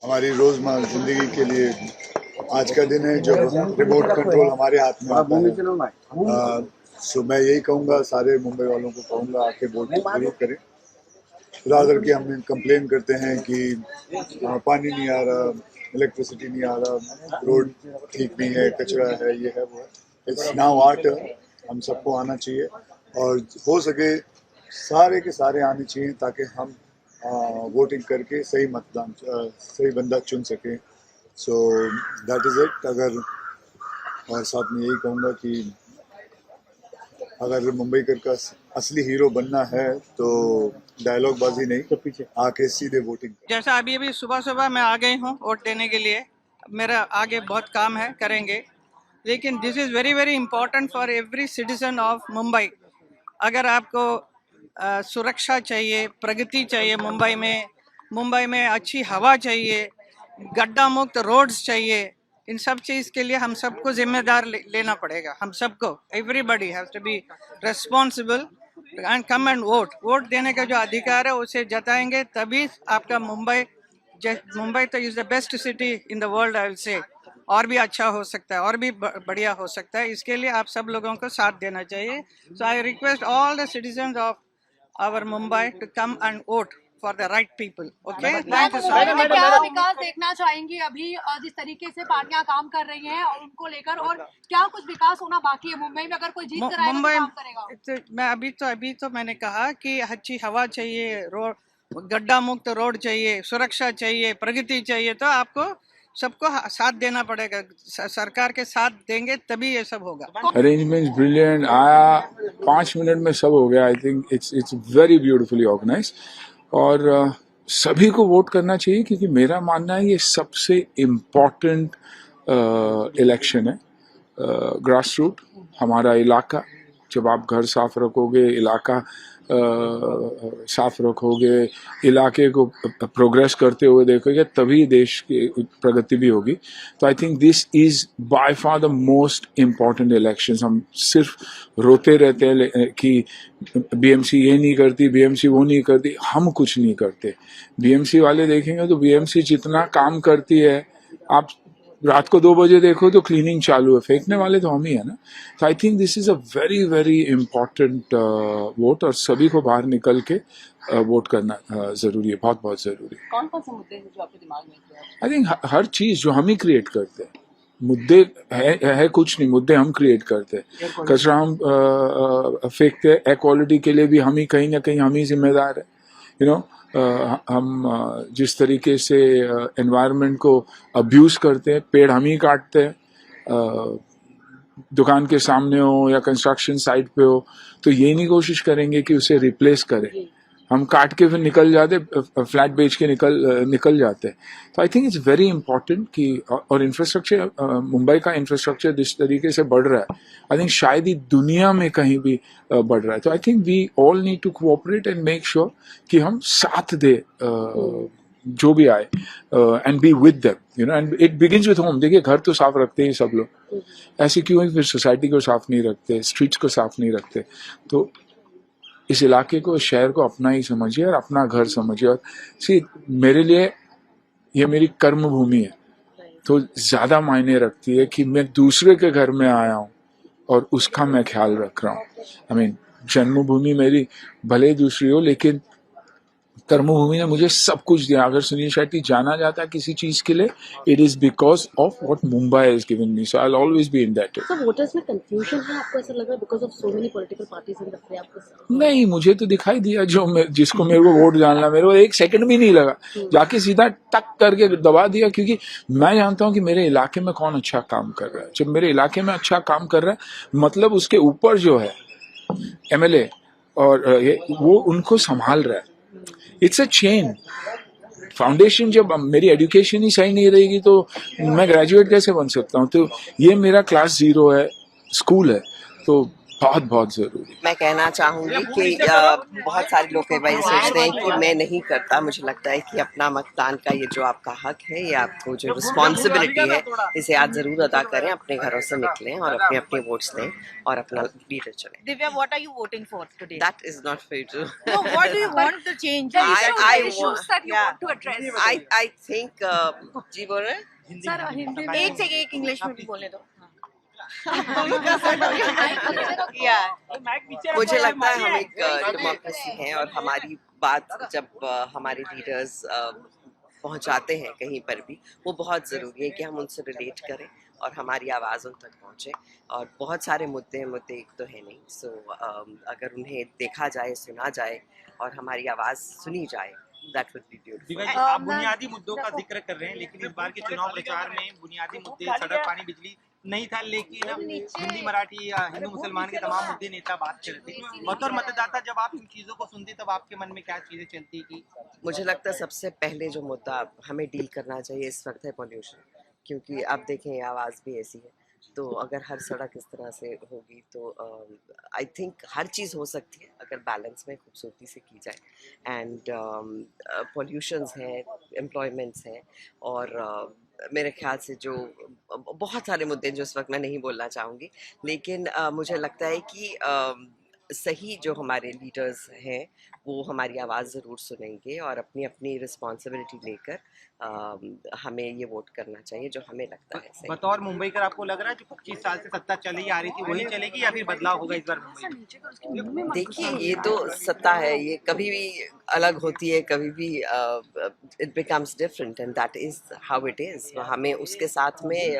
हमारी रोजमर्रा जिंदगी के लिए आज का दिन है जब रिमोट कंट्रोल हमारे हाथ में आता है। सो मैं यही कहूँगा, सारे मुंबई वालों को कहूँगा, आके वोट जरूर करें। रादर कि हम कंप्लेन करते हैं कि पानी नहीं आ रहा, इलेक्ट्रिसिटी नहीं आ रहा, रोड ठीक नहीं है, कचरा है, ये है वो है। इट्स नाउ आर्ट, हम सबको आना चाहिए और हो सके सारे के सारे आने चाहिए ताकि हम वोटिंग करके सही मतदान सही बंदा चुन सकें। So that is it. अगर और साथ में यही कहूँगा कि अगर मुंबई का असली हीरो बनना है तो डायलॉग बाजी नहीं, तो पीछे आके सीधे वोटिंग। जैसा अभी अभी सुबह सुबह मैं आ गई हूँ वोट देने के लिए। मेरा आगे बहुत काम है, करेंगे, लेकिन this is very very important for every citizen of Mumbai. अगर आपको सुरक्षा चाहिए, प्रगति चाहिए मुंबई में अच्छी हवा चाहिए, गड्ढा मुक्त रोड्स चाहिए, इन सब चीज़ के लिए हम सबको जिम्मेदार लेना पड़ेगा। हम सबको, everybody has to be responsible and come and vote देने का जो अधिकार है उसे जताएंगे, तभी आपका मुंबई तो is the best city in the world, I will say. और भी अच्छा हो सकता है, और भी बढ़िया हो सकता है। इसके लिए आप सब लोगों को साथ देना चाहिए। So I request all the citizens of our Mumbai to come and vote for the right people. Okay, thank you so much. क्या विकास देखना चाहेंगी अभी जिस तरीके से पार्टियां काम कर रही हैं और उनको लेकर, और क्या कुछ विकास होना बाकी है मुंबई में? अगर कोई जीत कर आएगा तो काम करेगा? मैं अभी तो मैंने कहा कि अच्छी हवा चाहिए, रोड, गड्ढा मुक्त रोड चाहिए, सुरक्षा चाहिए, प्रगति चाहिए, तो आपको सबको साथ देना पड़ेगा। सरकार के साथ देंगे तभी ये सब होगा। अरेंजमेंट्स ब्रिलियंट, आया 5 मिनट में सब हो गया। I think it's very beautifully organize और सभी को वोट करना चाहिए क्योंकि मेरा मानना है ये सबसे इम्पोर्टेंट इलेक्शन है। ग्रास रूट, हमारा इलाका, जब आप घर साफ रखोगे, इलाका साफ रखोगे, इलाके को प्रोग्रेस करते हुए देखोगे, तभी देश की प्रगति भी होगी। तो I think this is by far the most important elections. हम सिर्फ रोते रहते हैं कि बीएमसी ये नहीं करती, बीएमसी वो नहीं करती, हम कुछ नहीं करते। बीएमसी वाले देखेंगे तो बीएमसी जितना काम करती है, आप रात को 2 बजे देखो तो क्लीनिंग चालू है, फेंकने वाले तो हम ही है ना। तो I think this is a very very important vote और सभी को बाहर निकल के वोट करना जरूरी है, बहुत बहुत जरूरी है। कौन कौन से मुद्दे हैं जो आपके दिमाग में? आई थिंक हर चीज जो हम ही क्रिएट करते हैं। मुद्दे है कुछ नहीं, मुद्दे हम क्रिएट करते हैं। कचरा हम फेंकते हैं, एयर क्वालिटी के लिए भी हम ही कहीं ना कहीं हम ही जिम्मेदार है। यू नो, हम जिस तरीके से एनवायरनमेंट को अब्यूज़ करते हैं, पेड़ हम ही काटते हैं, दुकान के सामने हो या कंस्ट्रक्शन साइट पे हो, तो ये नहीं कोशिश करेंगे कि उसे रिप्लेस करें। हम काट के फिर निकल जाते, फ्लैट बेच के निकल जाते। तो I think it's very important कि, और इंफ्रास्ट्रक्चर, मुंबई का इंफ्रास्ट्रक्चर जिस तरीके से बढ़ रहा है, आई थिंक शायद ही दुनिया में कहीं भी बढ़ रहा है। तो I think we all need to cooperate and make sure कि हम साथ दे जो भी आए and be with them, you know, and it begins with home. देखिए, घर तो साफ रखते ही सब लोग, ऐसे क्यों है फिर सोसाइटी को साफ नहीं रखते, स्ट्रीट्स को साफ नहीं रखते? तो इस इलाके को, शहर को अपना ही समझिए और अपना घर समझिए। और सी, मेरे लिए ये मेरी कर्म भूमि है, तो ज़्यादा मायने रखती है कि मैं दूसरे के घर में आया हूँ और उसका मैं ख्याल रख रहा हूँ। आई मीन, जन्मभूमि मेरी भले दूसरी हो, लेकिन कर्मभूमि ने मुझे सब कुछ दिया। अगर सुनील शेट्टी जाना जाता है किसी चीज के लिए, it is because of what Mumbai has given me, so I will always be in that. So voters में कंफ्यूजन है, आपको ऐसा लग रहा है because of so many political parties in the फ्रे? आपको नहीं, मुझे तो दिखाई दिया जिसको मेरे को वोट डालना, मेरे को 1 सेकंड भी नहीं लगा, जाके सीधा टक करके दबा दिया, क्योंकि मैं जानता हूँ कि मेरे इलाके में कौन अच्छा काम कर रहा है। जब मेरे इलाके में अच्छा काम कर रहा है, मतलब उसके ऊपर जो है MLA और वो उनको संभाल रहा है। It's a chain foundation. जब मेरी एजुकेशन ही सही नहीं रहेगी तो मैं ग्रेजुएट कैसे बन सकता हूँ? तो ये मेरा क्लास 0 है, स्कूल है, तो बहुत बहुत जरूरी। मैं कहना चाहूंगी कि बहुत सारे लोग कई बार सोचते हैं कि मैं नहीं करता। मुझे लगता है कि अपना मतदान का ये जो आपका हक है, ये आपको जो रिस्पॉन्सिबिलिटी है, इसे आज जरूर अदा करें। अपने घरों से निकलें और अपने अपने वोट्स दें और अपना लीडर चुनें। Divya, what are you voting for today? That is not fair to. No, what do you want to change? The I issues want- that you yeah. want to address. I think जी बोल रहे हैं? Sir Hindi में एक से एक English में भी बोलने दो। मुझे लगता है हम एक डेमोक्रेसी हैं और हमारी बात जब हमारे लीडर्स पहुंचाते हैं कहीं पर भी, वो बहुत ज़रूरी है कि हम उनसे रिलेट करें और हमारी आवाज़ उन तक पहुंचे। और बहुत सारे मुद्दे एक तो है नहीं, सो अगर उन्हें देखा जाए, सुना जाए और हमारी आवाज़ सुनी जाए, that would be beautiful. Divya ji, आप बुनियादी मुद्दों का जिक्र कर रहे हैं, लेकिन इस बार के चुनाव प्रचार में बुनियादी मुद्दे सड़क, पानी, बिजली नहीं था, लेकिन हिंदी, मराठी या हिंदू मुसलमान के तमाम मुद्दे नेता बात करते थे। बतौर मतदाता जब आप इन चीजों को सुनते तब आपके मन में क्या चीजें चलती कि मुझे लगता है सबसे पहले जो मुद्दा हमें डील करना चाहिए इस वक्त है पॉल्यूशन, क्योंकि आप देखें ये आवाज़ भी ऐसी है। तो अगर हर सड़क इस तरह से होगी तो आई थिंक हर चीज़ हो सकती है अगर बैलेंस में खूबसूरती से की जाए। एंड पॉल्यूशंस हैं, एम्प्लॉयमेंट्स हैं और मेरे ख्याल से जो बहुत सारे मुद्दे हैं जो इस वक्त मैं नहीं बोलना चाहूँगी, लेकिन मुझे लगता है कि सही जो हमारे लीडर्स हैं वो हमारी आवाज़ ज़रूर सुनेंगे और अपनी अपनी रिस्पॉन्सिबिलिटी लेकर हमें ये वोट करना चाहिए जो हमें लगता है सही। बतौर मुंबई का आपको लग रहा है जो 25 साल से सत्ता चली आ रही थी वही चलेगी या फिर बदलाव होगा इस बार मुंबई में? देखिए, ये तो सत्ता है, ये कभी भी अलग होती है, कभी भी it becomes different and that is how it is. हमें उसके साथ में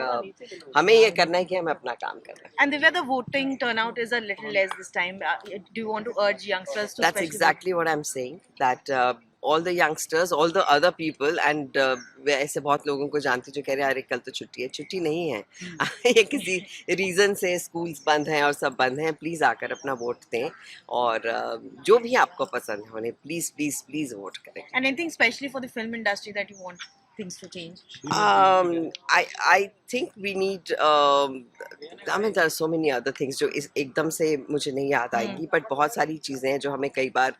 हमें ये करना है कि हमें अपना काम करना है। And Divya, the voting turnout is a little less this time. Do you want to urge youngsters to? That's exactly what I'm saying, that all the youngsters, all the other people and वे ऐसे बहुत लोगों को जानती जो कह रहे हैं अरे कल तो छुट्टी है। छुट्टी नहीं है ये किसी रीज़न से स्कूल्स बंद हैं और सब बंद हैं। प्लीज़ आकर अपना वोट दें और जो भी आपको पसंद है उन्हें प्लीज़ प्लीज़ प्लीज़ वोट करें। And anything especially for the film industry that you want things to change? I think we need I mean there are so many other things जो एकदम से मुझे नहीं याद आएगी, बट बहुत सारी चीज़ें हैं जो हमें कई बार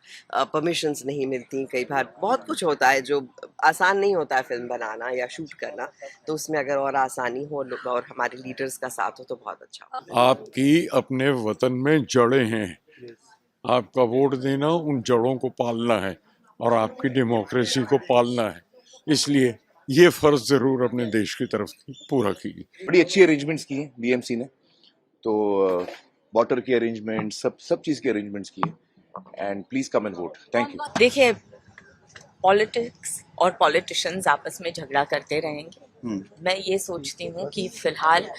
परमिशंस नहीं मिलती, कई बार बहुत कुछ होता है जो आसान नहीं होता है फिल्म बनाना या शूट करना, तो उसमें अगर और आसानी हो और हमारे लीडर्स का साथ हो तो बहुत अच्छा हो। आपकी अपने वतन में जड़ें हैं, आपका वोट देना उन जड़ों को पालना है और आपकी डेमोक्रेसी को पालना है, इसलिए ये फर्ज जरूर अपने देश की तरफ पूरा कीजिए। बड़ी अच्छी अरेंजमेंट्स की हैं बीएमसी ने, तो वाटर की अरेंजमेंट सब चीज़ की अरेंजमेंट्स की है and please come and vote. Thank you. देखिए, पॉलिटिक्स और पॉलिटिशियंस आपस में झगड़ा करते रहेंगे। मैं ये सोचती हूँ कि फिलहाल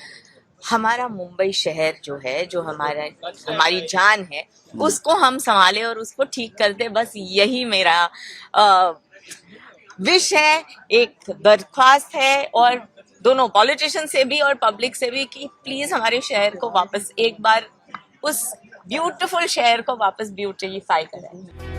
हमारा मुंबई शहर जो है, जो हमारी जान है, उसको हम संभालें और उसको ठीक कर दें। बस यही मेरा विश है, एक दरख्वास्त है और दोनों पॉलिटिशियन से भी और पब्लिक से भी कि प्लीज हमारे शहर को वापस एक बार उस ब्यूटीफुल शहर को वापस ब्यूटिफाई करें।